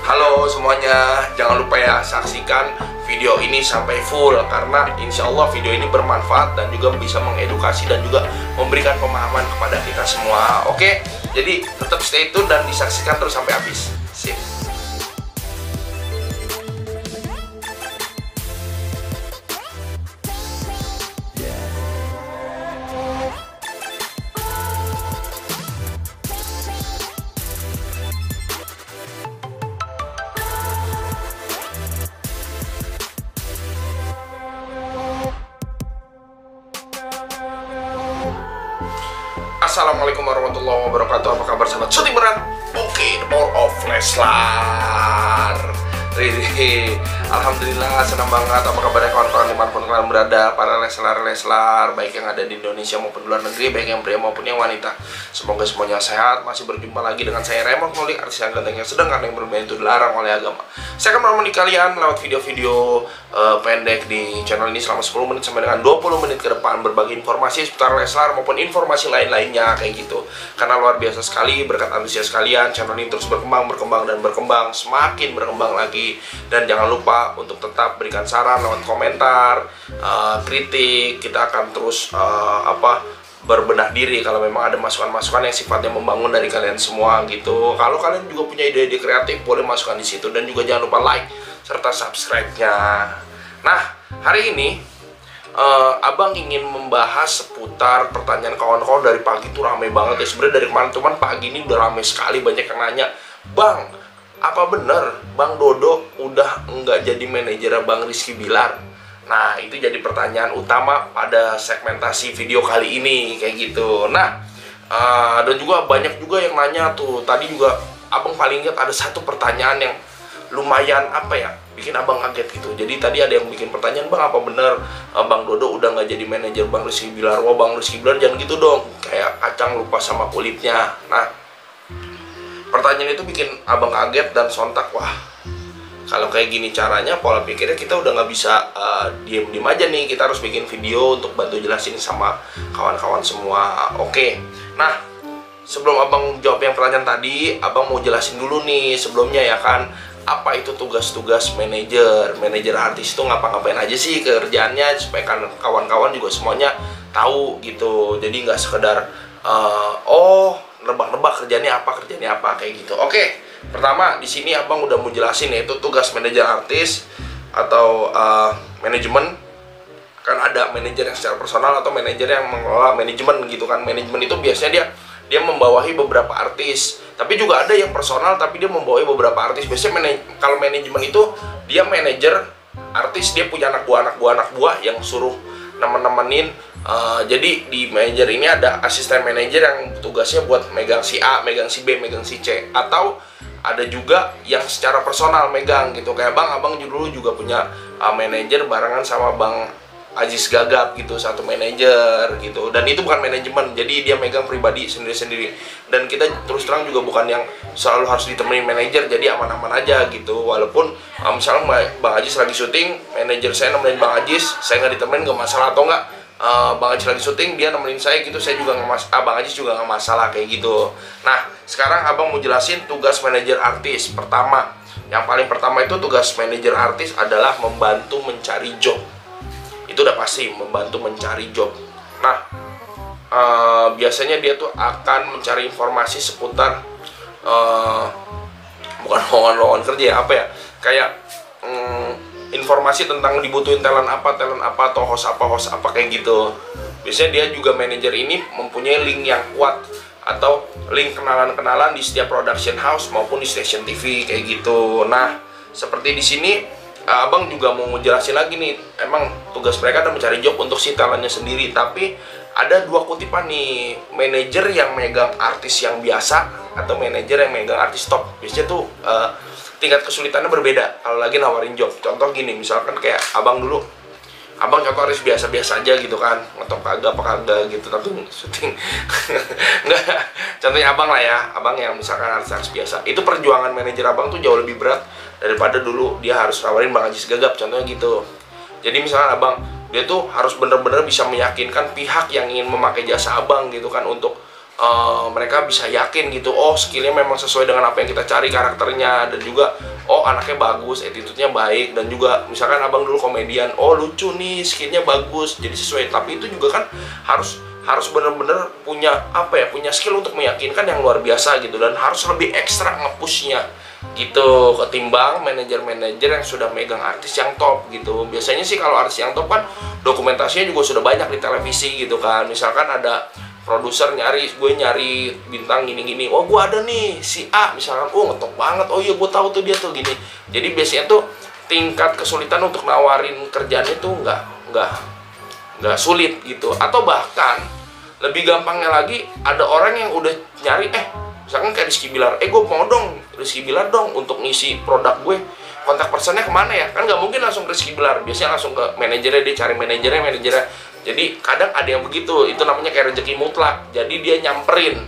Halo semuanya, jangan lupa ya saksikan video ini sampai full karena insya Allah video ini bermanfaat dan juga bisa mengedukasi dan juga memberikan pemahaman kepada kita semua. Oke, jadi tetap stay tune dan disaksikan terus sampai habis. Sip. Assalamualaikum warahmatullahi wabarakatuh. Apa kabar sahabat syuting berat? Oke, the power of Leslar. Alhamdulillah, senang banget. Apa kabarnya kawan-kawan dimanapun kalian berada, para Leslar baik yang ada di Indonesia maupun di luar negeri, baik yang pria maupun yang wanita. Semoga semuanya sehat. Masih berjumpa lagi dengan saya Raymond Molik, artis yang ganteng yang sedang karena yang bermain itu dilarang oleh agama. Saya akan menemani kalian lewat video-video pendek di channel ini selama 10 menit sampai dengan 20 menit ke depan, berbagi informasi seputar Leslar maupun informasi lain-lainnya kayak gitu. Karena luar biasa sekali berkat antusias kalian, channel ini terus berkembang, semakin berkembang lagi. Dan jangan lupa untuk tetap berikan saran lewat komentar, kritik. Kita akan terus berbenah diri kalau memang ada masukan-masukan yang sifatnya membangun dari kalian semua gitu. Kalau kalian juga punya ide-ide kreatif, boleh masukkan di situ dan juga jangan lupa like serta subscribe-nya. Nah, hari ini Abang ingin membahas seputar pertanyaan kawan-kawan dari pagi itu rame banget ya. Sebenarnya dari kemarin cuman pagi ini udah rame sekali, banyak yang nanya, "Bang, apa bener Bang Dodo udah nggak jadi manajer Bang Rizky Bilar?" Nah, itu jadi pertanyaan utama pada segmentasi video kali ini kayak gitu. Nah, dan juga banyak juga yang nanya tuh. Tadi juga Abang paling ingat ada satu pertanyaan yang lumayan bikin Abang kaget gitu. Jadi tadi ada yang bikin pertanyaan, "Bang, apa bener Bang Dodo udah nggak jadi manajer Bang Rizky Bilar?" Wah, Bang Rizky Bilar jangan gitu dong, kayak kacang lupa sama kulitnya. Nah, pertanyaan itu bikin Abang kaget dan sontak. Wah, kalau kayak gini caranya, pola pikirnya kita udah nggak bisa diem-diem aja nih. Kita harus bikin video untuk bantu jelasin sama kawan-kawan semua. Oke, nah sebelum Abang jawab yang pertanyaan tadi, Abang mau jelasin dulu nih sebelumnya ya kan, apa itu tugas-tugas manajer artis itu ngapa-ngapain aja sih kerjaannya, supaya kan kawan-kawan juga semuanya tahu gitu. Jadi nggak sekedar nebak-nebak kerjanya apa kayak gitu. Oke, pertama di sini Abang udah mau jelasin yaitu tugas manajer artis atau manajemen. Kan ada manajer yang secara personal atau manajer yang mengelola manajemen gitu kan. Manajemen itu biasanya dia membawahi beberapa artis, tapi juga ada yang personal tapi dia membawahi beberapa artis. Biasanya kalau manajemen itu dia manajer artis, dia punya anak buah yang suruh nemenin. Jadi di manajer ini ada asisten manajer yang tugasnya buat megang si A, megang si B, megang si C. Atau ada juga yang secara personal megang gitu. Kayak Abang dulu juga punya manajer barengan sama Bang Aziz Gagap gitu, satu manajer gitu. Dan itu bukan manajemen, jadi dia megang pribadi sendiri-sendiri. Dan kita terus terang juga bukan yang selalu harus ditemenin manajer, jadi aman-aman aja gitu. Walaupun misalnya Bang Aziz lagi syuting, manajer saya nemenin Bang Aziz, saya nggak ditemenin nggak masalah. Atau enggak Bang Aziz lagi syuting, dia nemenin saya gitu, saya juga nggak masalah, Bang Aziz juga nggak masalah kayak gitu. Nah, sekarang Abang mau jelasin tugas manajer artis. Yang paling pertama itu tugas manajer artis adalah membantu mencari job. Itu udah pasti, membantu mencari job. Nah, biasanya dia tuh akan mencari informasi seputar bukan lowongan kerja ya, kayak informasi tentang dibutuhin talent apa atau host apa kayak gitu. Biasanya dia juga manajer ini mempunyai link yang kuat atau link kenalan-kenalan di setiap production house maupun di stasiun TV kayak gitu. Nah, seperti di sini Abang juga mau ngejelasin lagi nih, emang tugas mereka adalah mencari job untuk si talentnya sendiri. Tapi ada dua kutipan nih, manajer yang megang artis yang biasa atau manajer yang megang artis top. Biasanya tuh tingkat kesulitannya berbeda kalau lagi nawarin job. Contoh gini, misalkan kayak Abang dulu, Abang contoh artis biasa-biasa aja gitu kan, ngetop kagak gitu, tapi syuting enggak. Contohnya Abang lah ya, Abang yang misalkan artis biasa, itu perjuangan manajer Abang tuh jauh lebih berat daripada dulu dia harus nawarin Bang Aziz Gagap, contohnya gitu. Jadi misalkan Abang, dia tuh harus bener-bener bisa meyakinkan pihak yang ingin memakai jasa Abang gitu kan, untuk mereka bisa yakin gitu, oh skillnya memang sesuai dengan apa yang kita cari karakternya, dan juga oh anaknya bagus, attitude-nya baik, dan juga misalkan abang dulu komedian, oh lucu nih, skinnya bagus, jadi sesuai. Tapi itu juga kan harus bener-bener punya punya skill untuk meyakinkan yang luar biasa gitu, dan harus lebih ekstra nge-pushnya gitu ketimbang manajer-manajer yang sudah megang artis yang top gitu. Biasanya sih kalau artis yang top kan dokumentasinya juga sudah banyak di televisi gitu kan. Misalkan ada produser gue nyari bintang gini-gini, oh gue ada nih si A misalkan, oh ngetop banget, oh iya gue tahu tuh dia tuh gini. Jadi biasanya tuh tingkat kesulitan untuk nawarin kerjaannya tuh nggak sulit gitu. Atau bahkan lebih gampangnya lagi, ada orang yang udah nyari misalkan kayak Rizky Bilar, gue mau dong Rizky Bilar dong untuk ngisi produk gue, kontak personnya kemana ya? Kan nggak mungkin langsung ke Rizky Bilar, biasanya langsung ke manajernya, dia cari manajernya. Jadi kadang ada yang begitu, itu namanya kayak rezeki mutlak. Jadi dia nyamperin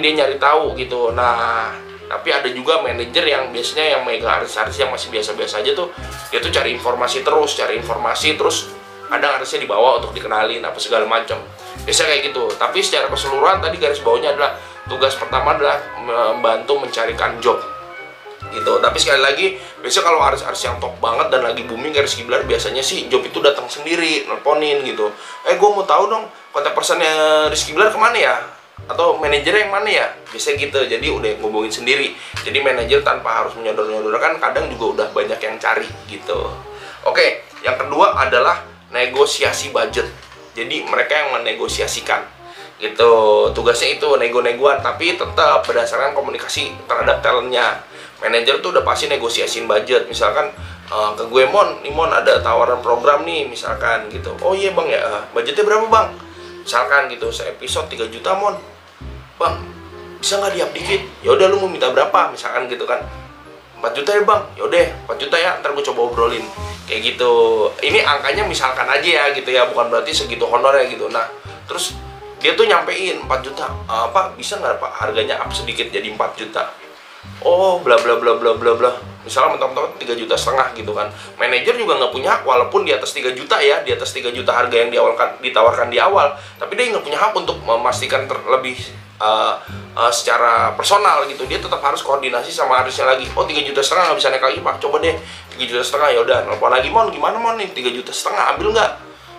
dia nyari tahu gitu. Nah, tapi ada juga manajer yang biasanya yang megang artis-artis yang masih biasa-biasa aja tuh, dia tuh cari informasi terus kadang artisnya dibawa untuk dikenalin apa segala macam. Biasanya kayak gitu. Tapi secara keseluruhan tadi garis bawahnya adalah tugas pertama adalah membantu mencarikan job gitu. Tapi sekali lagi, biasanya kalau artis-artis yang top banget dan lagi booming kayak Rizky Bilar, biasanya sih job itu datang sendiri, nelponin gitu. Gue mau tahu dong kontak personnya Rizky Bilar kemana ya? Atau manajernya yang mana ya? Biasanya gitu, jadi udah ngomongin sendiri. Jadi manajer tanpa harus menyodor-nyodorkan, kadang juga udah banyak yang cari gitu. Oke, yang kedua adalah negosiasi budget. Jadi mereka yang menegosiasikan gitu. Tugasnya itu nego-negoan, tapi tetap berdasarkan komunikasi terhadap talentnya. Manajer tuh udah pasti negosiasiin budget. Misalkan ke gue, Mon ada tawaran program nih misalkan gitu. Oh iya bang ya, budgetnya berapa bang? Misalkan gitu, se-episode 3 juta Mon. Bang, bisa nggak di-up dikit? Ya udah, lu mau minta berapa? Misalkan gitu kan. 4 juta ya bang? Yaudah 4 juta ya, ntar gue coba obrolin. Kayak gitu. Ini angkanya misalkan aja ya gitu ya, bukan berarti segitu honornya gitu. Nah, terus dia tuh nyampein 4 juta. Pak, bisa nggak Pak harganya up sedikit jadi 4 juta? Oh, bla bla bla bla bla bla. Misalnya mentok-mentok 3,5 juta gitu kan. Manajer juga nggak punya hak, walaupun di atas 3 juta ya, di atas 3 juta harga yang ditawarkan di awal, tapi dia nggak punya hak untuk memastikan terlebih secara personal gitu. Dia tetap harus koordinasi sama artisnya lagi. Oh, 3,5 juta nggak bisa naik lagi Pak, coba deh 3,5 juta. Ya udah, nelfon lagi, Mon gimana Mon nih, 3,5 juta ambil nggak?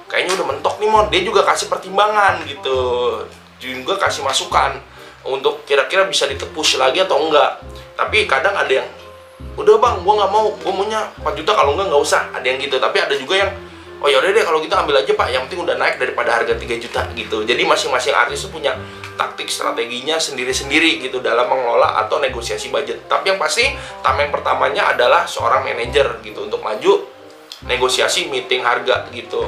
Kayaknya udah mentok nih Mon. Dia juga kasih pertimbangan gitu, juga kasih masukan untuk kira-kira bisa ditepush lagi atau enggak. Tapi kadang ada yang udah bang, gua nggak mau, gua maunya 4 juta, kalau nggak usah. Ada yang gitu. Tapi ada juga yang oh ya udah deh kalau gitu ambil aja Pak, yang penting udah naik daripada harga 3 juta gitu. Jadi masing-masing artis tuh punya taktik strateginya sendiri-sendiri gitu dalam mengelola atau negosiasi budget. Tapi yang pasti tameng pertamanya adalah seorang manajer gitu untuk maju negosiasi meeting harga gitu.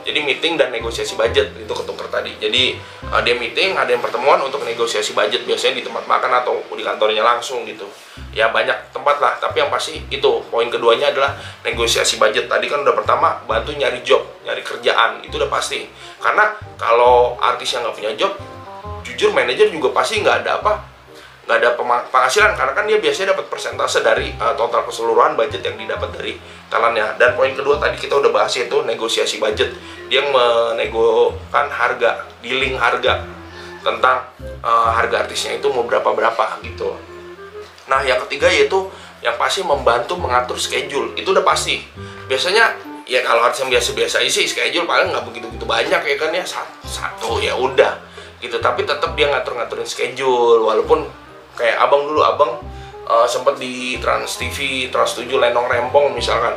Jadi meeting dan negosiasi budget itu ketuker tadi. Jadi dia meeting, ada yang pertemuan untuk negosiasi budget, biasanya di tempat makan atau di kantornya langsung gitu. Ya banyak tempat lah, tapi yang pasti itu poin keduanya adalah negosiasi budget. Tadi kan udah pertama bantu nyari job, nyari kerjaan, itu udah pasti. Karena kalau artis yang nggak punya job, jujur manajer juga pasti nggak ada penghasilan, karena kan dia biasanya dapat persentase dari total keseluruhan budget yang didapat dari talentnya. Dan poin kedua tadi kita udah bahas, itu negosiasi budget. Dia menegokan harga, dealing harga tentang harga artisnya itu mau berapa gitu. Nah yang ketiga yaitu yang pasti membantu mengatur schedule. Itu udah pasti. Biasanya ya kalau artis yang biasa-biasa isi schedule paling nggak begitu banyak ya kan ya, satu ya udah gitu. Tapi tetap dia ngaturin schedule. Walaupun kayak abang sempat di Trans TV, Trans 7 Lenong Rempong misalkan,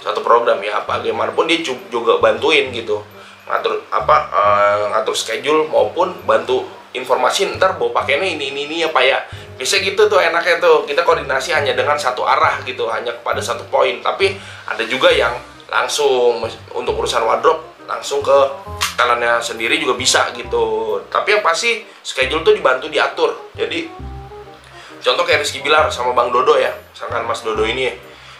satu program ya apa gimana pun dia juga bantuin gitu, ngatur schedule maupun bantu informasi ntar mau pakainya ini apa ya. Bisa gitu tuh enaknya tuh, kita koordinasi hanya dengan satu arah gitu, hanya kepada satu poin. Tapi ada juga yang langsung untuk urusan wardrobe langsung ke talentnya sendiri juga bisa gitu. Tapi yang pasti schedule tuh dibantu diatur. Jadi contoh kayak Rizky Bilar sama Bang Dodo ya, misalkan Mas Dodo ini ya,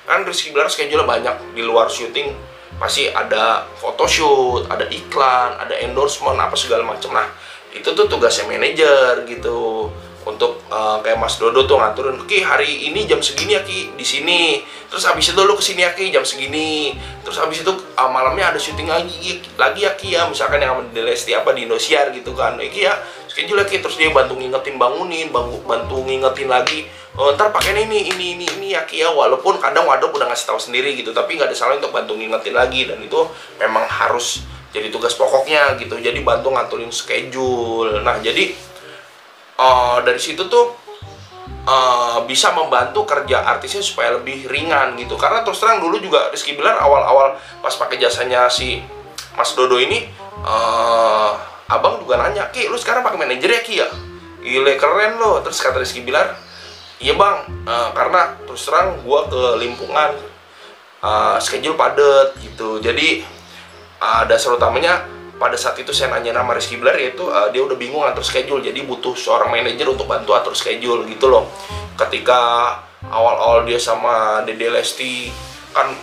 kan Rizky Bilar schedule banyak, di luar syuting pasti ada photoshoot, ada iklan, ada endorsement apa segala macam. Nah itu tuh tugasnya manajer gitu, untuk kayak Mas Dodo tuh ngaturin, Ki hari ini jam segini ya Ki di sini, terus habis itu lu kesini ya Ki jam segini, terus habis itu malamnya ada syuting lagi ya Ki ya, misalkan yang di Lesti apa di Indosiar gitu kan, Ki ya schedule Ki, terus dia bantu ngingetin, bantu ngingetin lagi, ntar pakai ini ya Ki ya, walaupun kadang waduk udah ngasih tahu sendiri gitu, tapi nggak ada salah untuk bantu ngingetin lagi, dan itu memang harus jadi tugas pokoknya gitu. Jadi bantu ngaturin schedule. Nah jadi dari situ tuh bisa membantu kerja artisnya supaya lebih ringan gitu. Karena terus terang dulu juga Rizky Bilar awal-awal pas pakai jasanya si Mas Dodo ini, abang juga nanya, Ki lu sekarang pakai manajer ya Ki ya? Gile keren loh. Terus kata Rizky Bilar, iya bang, karena terus terang gua ke Limpungan, schedule padet gitu. Jadi dasar utamanya pada saat itu saya nanya nama Rizky Bilar, yaitu dia udah bingung atur schedule, jadi butuh seorang manajer untuk bantu atur schedule gitu loh. Ketika awal-awal dia sama Dede Lesti kan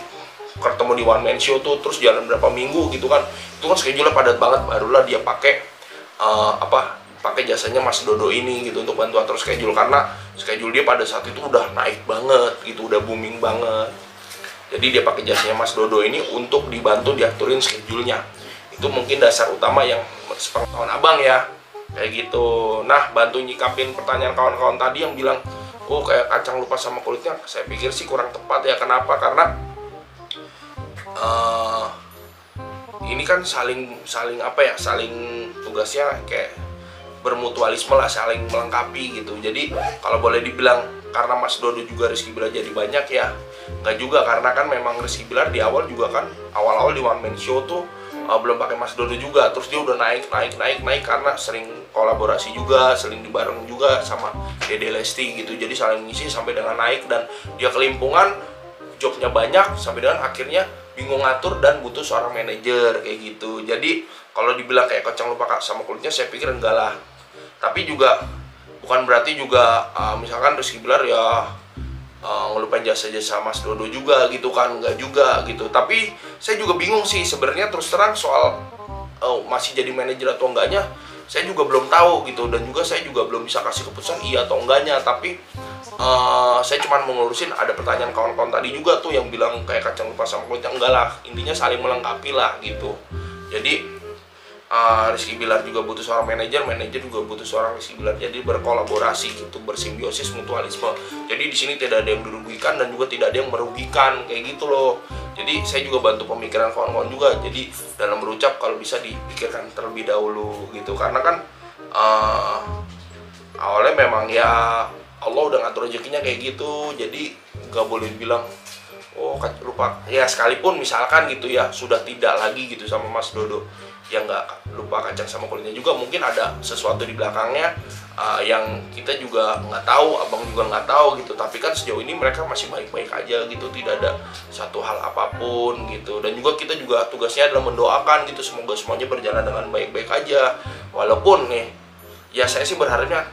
ketemu di one man show tuh, terus jalan berapa minggu gitu kan, itu kan schedule padat banget, barulah dia pakai pakai jasanya Mas Dodo ini gitu untuk bantu atur schedule, karena schedule dia pada saat itu udah naik banget gitu, udah booming banget. Jadi dia pakai jasanya Mas Dodo ini untuk dibantu diaturin schedule-nya. Itu mungkin dasar utama yang sepengetahuan abang ya, kayak gitu. Nah, bantu nyikapin pertanyaan kawan-kawan tadi yang bilang, oh kayak kacang lupa sama kulitnya, saya pikir sih kurang tepat ya. Kenapa? Karena ini kan saling tugasnya kayak bermutualisme lah, saling melengkapi gitu. Jadi kalau boleh dibilang karena Mas Dodo juga Rizky Bilar jadi banyak ya, nggak juga, karena kan memang Rizky Bilar di awal juga kan, awal-awal di one man show tuh belum pakai Mas Dodo juga, terus dia udah naik karena sering kolaborasi juga, sering dibareng juga sama Dede Lesti gitu. Jadi saling ngisi sampai dengan naik, dan dia kelimpungan, jobnya banyak sampai dengan akhirnya bingung ngatur dan butuh seorang manajer kayak gitu. Jadi kalau dibilang kayak kacang lupa sama kulitnya, saya pikir enggak lah. Tapi juga bukan berarti juga misalkan Rizky Bilar ya ngelupain jasa-jasa Mas Dodo juga gitu kan, enggak juga gitu. Tapi saya juga bingung sih sebenarnya, terus terang soal masih jadi manajer atau enggaknya, saya juga belum tahu gitu, dan juga saya juga belum bisa kasih keputusan iya atau enggaknya. Tapi saya cuma mau ngurusin, ada pertanyaan kawan-kawan tadi juga tuh yang bilang kayak kacang lupa sama kulitnya, enggak lah, intinya saling melengkapi lah gitu. Jadi Rizky Bilar juga butuh seorang manajer juga butuh seorang Rizky Bilar. Jadi berkolaborasi gitu, bersimbiosis, mutualisme. Jadi di sini tidak ada yang dirugikan dan juga tidak ada yang merugikan kayak gitu loh. Jadi saya juga bantu pemikiran kawan-kawan juga. Jadi dalam berucap kalau bisa dipikirkan terlebih dahulu gitu, karena kan awalnya memang ya Allah udah ngatur rezekinya kayak gitu. Jadi nggak boleh bilang oh lupa ya, sekalipun misalkan gitu ya sudah tidak lagi gitu sama Mas Dodo, yang nggak lupa kacang sama kulitnya juga, mungkin ada sesuatu di belakangnya yang kita juga nggak tahu, abang juga nggak tahu gitu. Tapi kan sejauh ini mereka masih baik-baik aja gitu, tidak ada satu hal apapun gitu. Dan juga kita juga tugasnya adalah mendoakan gitu, semoga semuanya berjalan dengan baik-baik aja. Walaupun nih ya saya sih berharapnya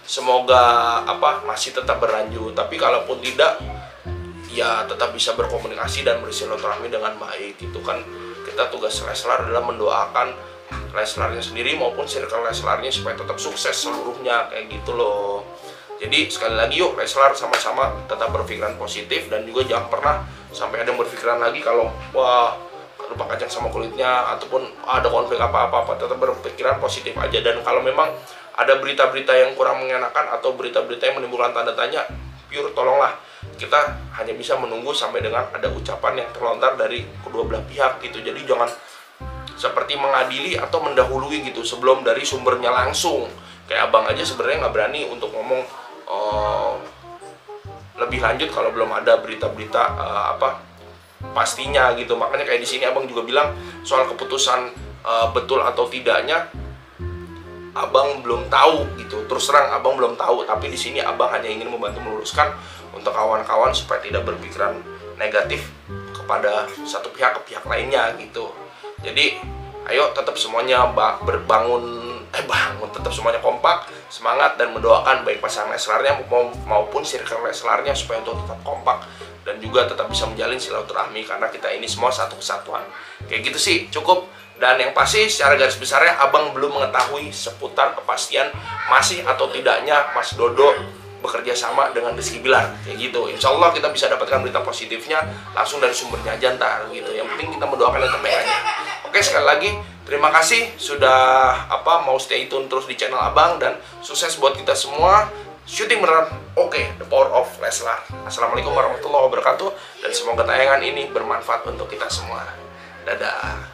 semoga masih tetap berlanjut, tapi kalaupun tidak ya tetap bisa berkomunikasi dan bersilaturahmi dengan baik gitu kan. Kita tugas wrestler adalah mendoakan wrestlernya sendiri maupun circle wrestlernya supaya tetap sukses seluruhnya kayak gitu loh. Jadi sekali lagi yuk wrestler sama-sama tetap berpikiran positif, dan juga jangan pernah sampai ada yang berpikiran lagi kalau wah lupa kacang sama kulitnya ataupun ada konflik apa-apa, tetap berpikiran positif aja. Dan kalau memang ada berita-berita yang kurang mengenakan atau berita-berita yang menimbulkan tanda tanya, pure tolonglah kita hanya bisa menunggu sampai dengan ada ucapan yang terlontar dari kedua belah pihak gitu. Jadi jangan seperti mengadili atau mendahului gitu sebelum dari sumbernya langsung. Kayak abang aja sebenarnya nggak berani untuk ngomong lebih lanjut kalau belum ada berita-berita pastinya gitu. Makanya kayak di sini abang juga bilang soal keputusan betul atau tidaknya abang belum tahu gitu. Terus terang abang belum tahu, tapi di sini abang hanya ingin membantu meluruskan untuk kawan-kawan supaya tidak berpikiran negatif kepada satu pihak ke pihak lainnya gitu. Jadi ayo tetap semuanya tetap semuanya kompak, semangat, dan mendoakan baik pasangan wrestlernya maupun circle wrestlernya supaya untuk tetap kompak dan juga tetap bisa menjalin silaturahmi, karena kita ini semua satu kesatuan. Kayak gitu sih cukup. Dan yang pasti secara garis besarnya abang belum mengetahui seputar kepastian masih atau tidaknya Mas Dodo bekerja sama dengan Rizky Bilar kayak gitu. Insya Allah kita bisa dapatkan berita positifnya langsung dari sumbernya aja ntar gitu. Yang penting kita mendoakan yang terbaik aja. Oke, sekali lagi terima kasih sudah mau stay tune terus di channel Abang, dan sukses buat kita semua. Syuting beneran oke, The Power of Leslar. Assalamualaikum warahmatullahi wabarakatuh, dan semoga tayangan ini bermanfaat untuk kita semua. Dadah.